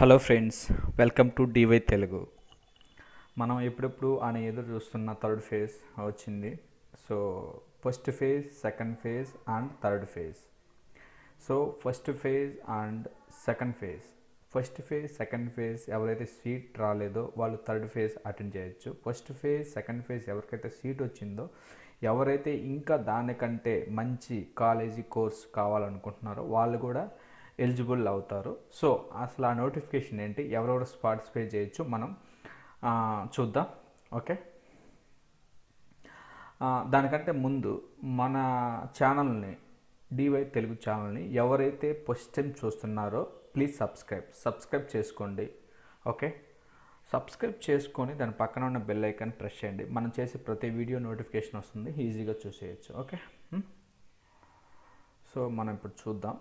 Hello friends, welcome to D Y Telugu. మనం ఎప్పుడెప్పుడు అని ఎదురు చూస్తున్న థర్డ్ ఫేజ్ వచ్చింది. So first phase, second phase and third phase. So first phase and second phase, second phase ఎవరైతే seat రాలేదో వాళ్ళు థర్డ్ ఫేజ్ అటెండ్ చేయొచ్చు. ఫస్ట్ ఫేజ్, సెకండ్ ఫేజ్ ఎవరికైతే సీట్ వచ్చిందో, ఎవరైతే ఇంకా దానికంటే మంచి కాలేజీ కోర్స్ కావాలనుకుంటున్నారో వాళ్ళు కూడా ఎలిజిబుల్ అవుతారు. సో అసలు ఆ నోటిఫికేషన్ ఏంటి, ఎవరెవరు పార్టిసిపేట్ చేయొచ్చు మనం చూద్దాం. ఓకే, దానికంటే ముందు మన ఛానల్ని, డివై తెలుగు ఛానల్ని ఎవరైతే ఫస్ట్ టైం చూస్తున్నారో ప్లీజ్ సబ్స్క్రైబ్ చేసుకోండి. ఓకే, సబ్స్క్రైబ్ చేసుకొని దాని పక్కన ఉన్న బెల్ ఐకాన్ ప్రెస్ చేయండి. మనం చేసే ప్రతి వీడియో నోటిఫికేషన్ వస్తుంది, ఈజీగా చూసేయచ్చు. ఓకే, సో మనం ఇప్పుడు చూద్దాం.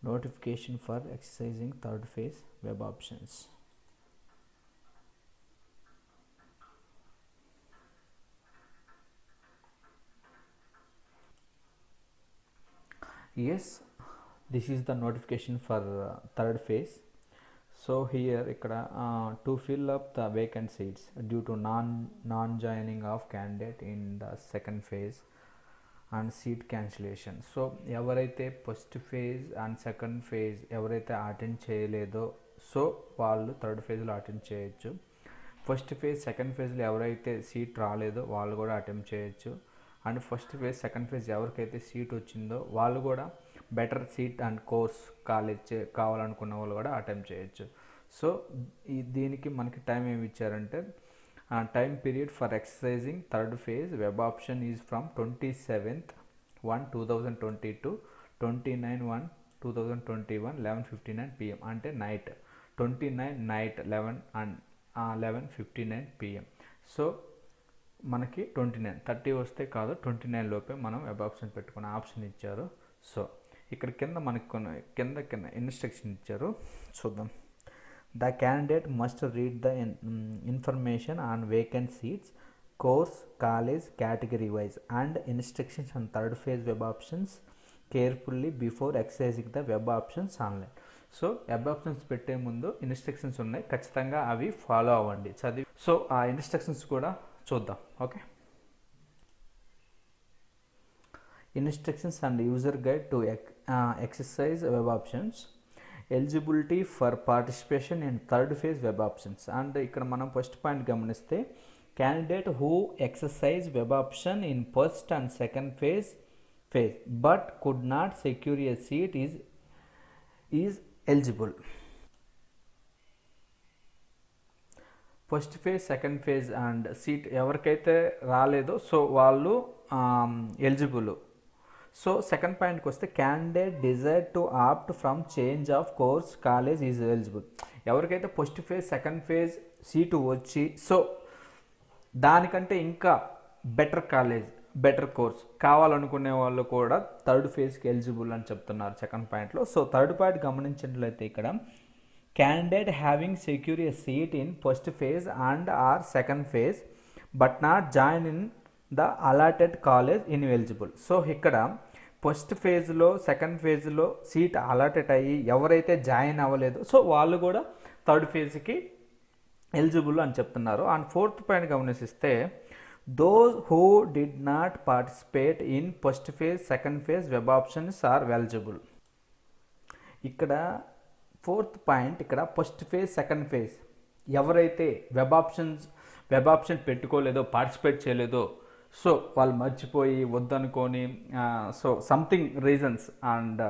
Notification for exercising third phase web options. Yes, this is the notification for third phase. So here ikkada to fill up the vacant seats due to non joining of candidate in the second phase and seat cancellation. So ఎవరైతే first phase and second phase ఎవరైతే attend చేయలేదో so వాళ్ళు third ఫేజ్లో attend చేయొచ్చు. First phase, second ఫేజ్లో ఎవరైతే seat రాలేదో వాళ్ళు కూడా అటెంప్ట్ చేయొచ్చు. And first phase, second phase ఎవరికైతే సీట్ వచ్చిందో వాళ్ళు కూడా better seat and course college కావాలనుకున్న వాళ్ళు కూడా అటెంప్ట్ చేయొచ్చు. సో దీనికి మనకి టైం ఏమి ఇచ్చారంటే, time period for exercising third phase web option is from 27/1/2020 to 29/1/2021 11:59 PM. అంటే నైట్ 29 నైట్ 11:59 PM. సో మనకి 29 30 వస్తే కాదు, 29 లోపే మనం వెబ్ ఆప్షన్ పెట్టుకునే ఆప్షన్ ఇచ్చారు. సో ఇక్కడ కింద మనకి కింద ఇన్స్ట్రక్షన్ ఇచ్చారు, చూద్దాం. The candidate must read the information on vacant seats, course, college, category wise and instructions on third phase web options carefully before accessing the web options online. So web options పెట్టే ముందు instructions ఉన్నాయి, ఖచ్చితంగా అవి follow అవ్వండి, చదివి. So ఆ instructions కూడా చూద్దాం. Okay, instructions and user guide to exercise web options. Eligibility for participation in third phase web options. And ఇక్కడ మనం ఫస్ట్ పాయింట్ గమనిస్తే, candidate who exercise web option in first and second phase but could not secure a seat is eligible. First phase, second phase and seat ఎవరికైతే రాలేదో so వాళ్ళు eligible. So second పాయింట్కి వస్తే, candidate desire to opt from change of course college is eligible. ఎవరికైతే first phase, second phase seat వచ్చి so దానికంటే ఇంకా better college, better course కావాలనుకునే వాళ్ళు కూడా థర్డ్ ఫేజ్కి ఎలిజిబుల్ అని చెప్తున్నారు సెకండ్ పాయింట్లో. సో థర్డ్ పాయింట్ గమనించినట్లయితే ఇక్కడ, candidate having secure a seat in first phase and or second phase but not join in the allotted college ineligible. So ఇక్కడ ఫస్ట్ ఫేజ్లో, సెకండ్ ఫేజ్లో సీట్ అలాటెడ్ అయ్యి ఎవరైతే జాయిన్ అవ్వలేదో సో వాళ్ళు కూడా third ఫేజ్కి ఎలిజిబుల్ అని చెప్తున్నారు. అండ్ ఫోర్త్ పాయింట్ గమనిస్తే, those who did not participate in first phase, second phase web options are eligible. ఇక్కడ ఫోర్త్ పాయింట్, ఇక్కడ ఫస్ట్ ఫేజ్, సెకండ్ ఫేజ్ ఎవరైతే వెబ్ ఆప్షన్ పెట్టుకోలేదో, పార్టిసిపేట్ చేయలేదో సో వాళ్ళు మర్చిపోయి వద్దనుకొని సో సంథింగ్ రీజన్స్. అండ్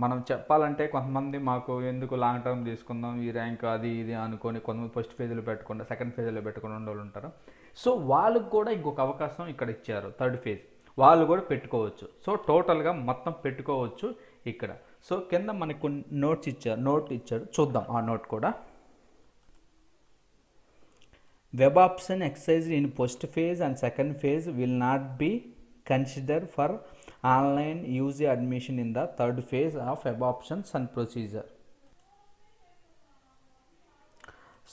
మనం చెప్పాలంటే కొంతమంది మాకు ఎందుకు లాంగ్ టర్మ్ తీసుకుందాం ఈ ర్యాంక్ అది ఇది అనుకొని కొంతమంది ఫస్ట్ ఫేజ్లో పెట్టకుండా సెకండ్ ఫేజ్లో పెట్టుకుని వాళ్ళు ఉంటారు. సో వాళ్ళకు కూడా ఇంకొక అవకాశం ఇక్కడ ఇచ్చారు, థర్డ్ ఫేజ్ వాళ్ళు కూడా పెట్టుకోవచ్చు. సో టోటల్గా మొత్తం పెట్టుకోవచ్చు ఇక్కడ. సో కింద మనకు నోట్ ఇచ్చారు, చూద్దాం ఆ నోట్ కూడా. Web option exercised in first phase and second phase will not be considered for online UG admission in the third phase of options and procedure.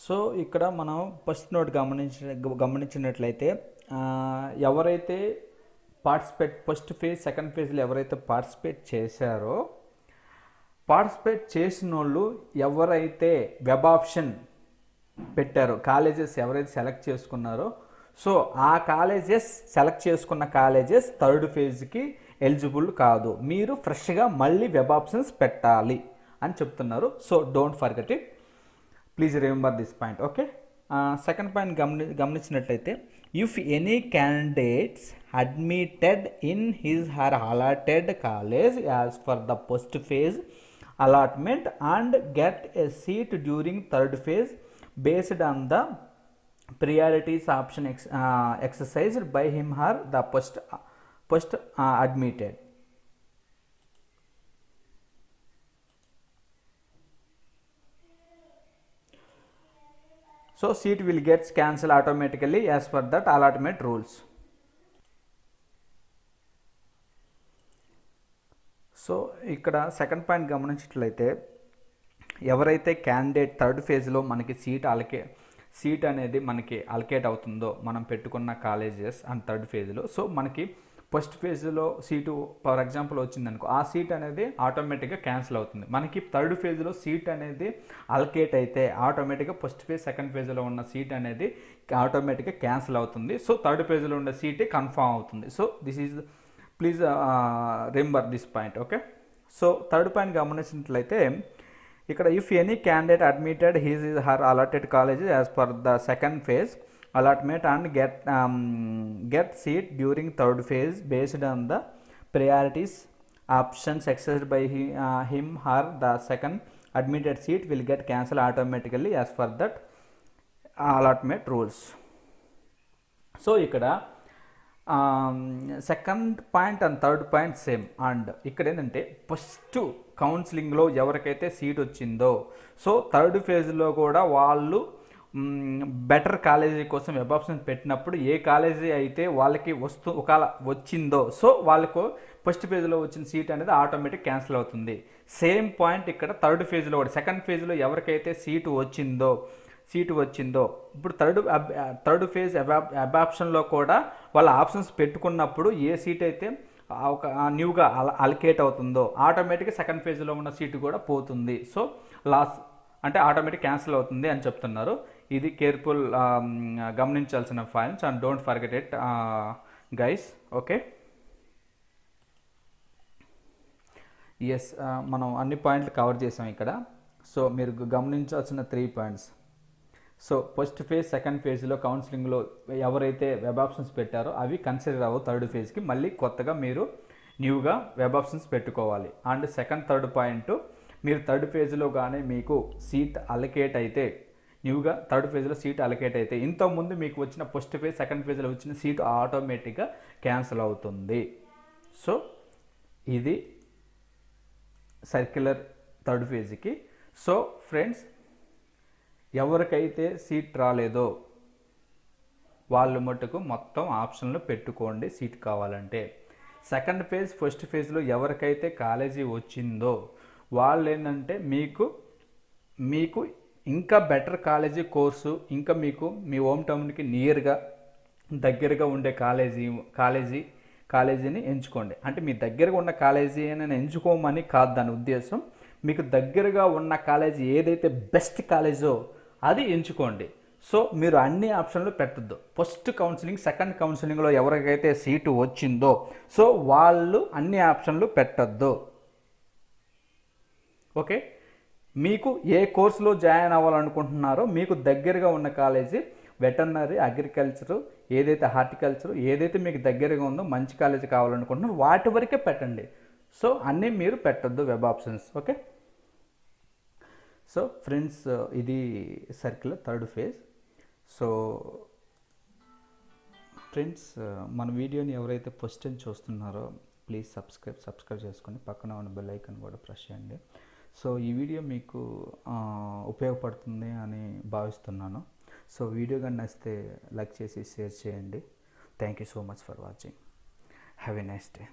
So ఇక్కడ మనం ఫస్ట్ నోట్ గమనించినట్లయితే ఎవరైతే ఫస్ట్ ఫేజ్ సెకండ్ ఫేజ్లో ఎవరైతే participate చేశారో, participate చేసిన వాళ్ళు ఎవరైతే వెబ్ ఆప్షన్ పెట్టారో, కాలేజెస్ ఎవరైతే సెలెక్ట్ చేసుకున్నారో, సో ఆ కాలేజెస్ సెలెక్ట్ చేసుకున్న కాలేజెస్ థర్డ్ ఫేజ్కి ఎలిజిబుల్ కాదు, మీరు ఫ్రెష్గా మళ్ళీ వెబ్ ఆప్షన్స్ పెట్టాలి అని చెప్తున్నారు. So don't forget it, please remember this point. Okay, second point గమనించినట్లయితే, if any candidates admitted in his her allotted college as per the first phase allotment and get a seat during third phase based on the priorities option exercised by him or the first admitted. So seat will get cancelled automatically as per that allotment rules. So ఇక్కడ second point గమనించినట్లయితే, ఎవరైతే candidate third ఫేజ్లో మనకి seat అనేది మనకి allocate అవుతుందో, మనం పెట్టుకున్న కాలేజెస్ అండ్ థర్డ్ ఫేజ్లో, సో మనకి ఫస్ట్ ఫేజ్లో సీటు ఫర్ ఎగ్జాంపుల్ వచ్చిందనుకో, ఆ సీట్ అనేది ఆటోమేటిక్గా క్యాన్సిల్ అవుతుంది. మనకి థర్డ్ ఫేజ్లో సీట్ అనేది అలకేట్ అయితే ఆటోమేటిక్గా ఫస్ట్ ఫేజ్ సెకండ్ ఫేజ్లో ఉన్న సీట్ అనేది ఆటోమేటిక్గా క్యాన్సిల్ అవుతుంది. సో థర్డ్ ఫేజ్లో ఉన్న సీటే కన్ఫామ్ అవుతుంది. So this is please remember this point. Okay, so third point గమనించినట్లయితే ఇక్కడ, if any candidate admitted his her allotted colleges as per the second phase allotment and get seat during third phase based on the priorities options exercised by him or the second admitted seat will get cancelled automatically as per that allotment rules. So ఇక్కడ second point and third point same. And ఇక్కడ ఏంటంటే, first కౌన్సిలింగ్లో ఎవరికైతే seat వచ్చిందో, so third ఫేజ్లో కూడా వాళ్ళు better college కోసం వెబ్ ఆప్షన్స్ పెట్టినప్పుడు ఏ కాలేజీ అయితే వాళ్ళకి ఒకవేళ వచ్చిందో, సో వాళ్ళకు ఫస్ట్ ఫేజ్లో వచ్చిన సీట్ అనేది ఆటోమేటిక్ క్యాన్సిల్ అవుతుంది. సేమ్ పాయింట్ ఇక్కడ థర్డ్ ఫేజ్లో కూడా, సెకండ్ ఫేజ్లో ఎవరికైతే సీటు వచ్చిందో ఇప్పుడు థర్డ్ ఫేజ్ వెబ్ ఆప్షన్లో కూడా వాళ్ళ ఆప్షన్స్ పెట్టుకున్నప్పుడు ఏ సీట్ అయితే ఒక న్యూగా అలకేట్ అవుతుందో ఆటోమేటిక్గా సెకండ్ ఫేజ్లో ఉన్న సీటు కూడా పోతుంది. సో లాస్ అంటే ఆటోమేటిక్ క్యాన్సిల్ అవుతుంది అని చెప్తున్నారు. ఇది కేర్ఫుల్ గమనించాల్సిన points and don't forget it guys. Okay, yes, మనం అన్ని పాయింట్లు కవర్ చేసాం ఇక్కడ. సో మీరు గమనించాల్సిన 3 points. So first phase second ఫేజ్లో కౌన్సిలింగ్లో ఎవరైతే వెబ్ ఆప్షన్స్ పెట్టారో అవి కన్సిడర్ అవ్వవు థర్డ్ ఫేజ్కి, మళ్ళీ కొత్తగా మీరు న్యూగా వెబ్ ఆప్షన్స్ పెట్టుకోవాలి. అండ్ సెకండ్ థర్డ్ పాయింట్, మీరు థర్డ్ ఫేజ్లో కానీ మీకు సీట్ అలకేట్ అయితే, న్యూగా థర్డ్ ఫేజ్లో సీట్ అలకేట్ అయితే, ఇంతకుముందు మీకు వచ్చిన ఫస్ట్ ఫేజ్ సెకండ్ ఫేజ్లో వచ్చిన సీటు ఆటోమేటిక్గా క్యాన్సిల్ అవుతుంది. సో ఇది సర్క్యులర్ థర్డ్ ఫేజ్కి. సో ఫ్రెండ్స్, ఎవరికైతే సీట్ రాలేదో వాళ్ళు మట్టుకు మొత్తం ఆప్షన్లు పెట్టుకోండి సీట్ కావాలంటే. సెకండ్ ఫేజ్ ఫస్ట్ ఫేజ్లో ఎవరికైతే కాలేజీ వచ్చిందో వాళ్ళు ఏంటంటే, మీకు ఇంకా బెటర్ కాలేజీ కోర్సు, ఇంకా మీకు మీ హోమ్ టౌన్కి దగ్గరగా ఉండే కాలేజీని ఎంచుకోండి. అంటే మీ దగ్గరగా ఉన్న కాలేజీ అని ఎంచుకోమని కాదు దాని ఉద్దేశం. మీకు దగ్గరగా ఉన్న కాలేజీ ఏదైతే బెస్ట్ కాలేజో అది ఎంచుకోండి. సో మీరు అన్ని ఆప్షన్లు పెట్టద్దు. ఫస్ట్ కౌన్సిలింగ్ సెకండ్ కౌన్సిలింగ్లో ఎవరికైతే సీటు వచ్చిందో సో వాళ్ళు అన్ని ఆప్షన్లు పెట్టద్దు. ఓకే, మీకు ఏ కోర్సులో జాయిన్ అవ్వాలనుకుంటున్నారో మీకు దగ్గరగా ఉన్న కాలేజీ, వెటర్నరీ, అగ్రికల్చరు, ఏదైతే హార్టికల్చరు, ఏదైతే మీకు దగ్గరగా ఉందో మంచి కాలేజీ కావాలనుకుంటున్నారో వాటి వరకే పెట్టండి. సో అన్నీ మీరు పెట్టద్దు web options. Okay, so friends, ఇది circle third phase. So friends, మన వీడియోని ఎవరైతే ఫస్ట్ టైం చూస్తున్నారో ప్లీజ్ సబ్స్క్రైబ్ చేసుకొని పక్కన ఉన్న బెల్ ఐకాన్ కూడా ప్రెస్ చేయండి. సో ఈ వీడియో మీకు ఉపయోగపడుతుంది అని భావిస్తున్నాను. సో వీడియో కానీ నచ్చితే లైక్ చేసి షేర్ చేయండి. Thank you so much for watching. Have a nice day.